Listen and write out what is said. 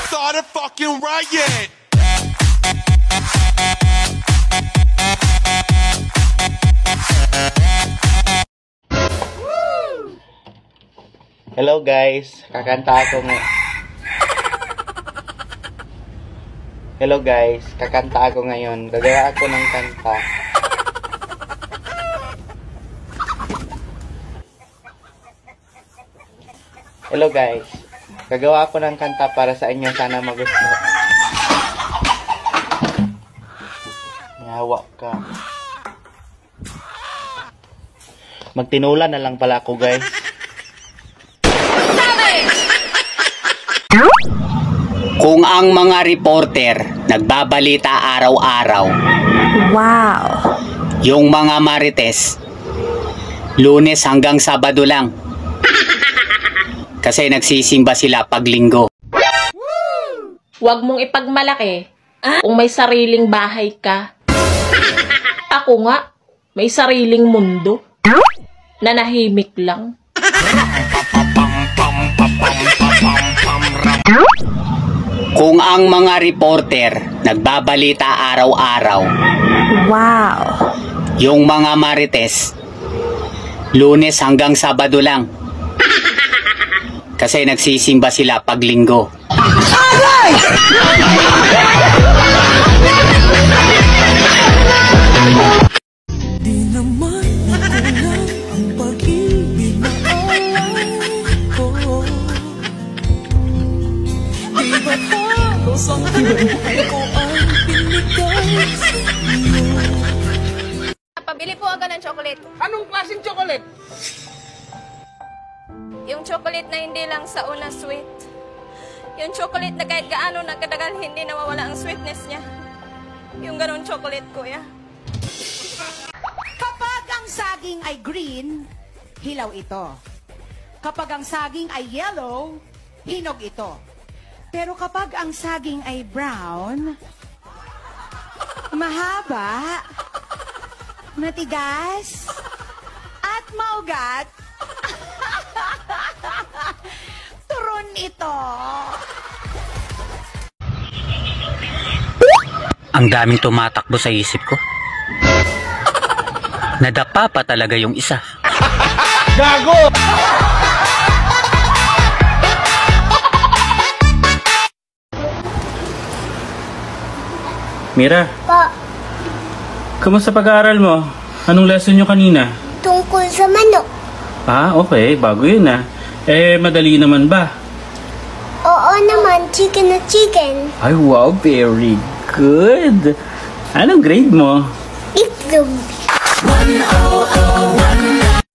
Start a fucking riot! Hello guys, kakanta ako ngayon. Hello guys, kakanta ako ngayon. Gagawa ako ng kanta. Hello guys, gagawa ako ng kanta para sa inyo. Sana magustuhan. Yawa ka. Magtinula na lang pala ako guys. Kung ang mga reporter nagbabalita araw-araw. Wow. Yung mga marites, Lunes hanggang Sabado lang. Kasi nagsisimba sila pag Linggo. Huwag mong ipagmalaki kung may sariling bahay ka. Ako nga, may sariling mundo. Nanahimik lang. Kung ang mga reporter nagbabalita araw-araw. Wow. Yung mga marites, Lunes hanggang Sabado lang. Kasi nagsisimba sila pag Linggo. Di naman nakulang ang pag-ibig na alay ko. Di ba halos ang buhay ko ang pinigay sa'yo? Pabili po ako ng chocolate. Anong klaseng chocolate? Yung chocolate na hindi lang sa una sweet. Yung chocolate na kahit gaano nagkadagal hindi nawawala ang sweetness niya. Yung ganun chocolate, kuya. Kapag ang saging ay green, hilaw ito. Kapag ang saging ay yellow, hinog ito. Pero kapag ang saging ay brown, mahaba, matigas, at maugat, turon ito. Ang daming tumatakbo sa isip ko. Nadapa pa talaga yung isa. Gago! Mira, Pa, kamusta pag-aaral mo? Anong lesson nyo kanina? tungkol sa manok. Ah, okay. Bago yun ah. Eh, madali naman ba? Oo naman, chicken na chicken. Ay, wow. Very good. Anong grade mo? Itlog. 100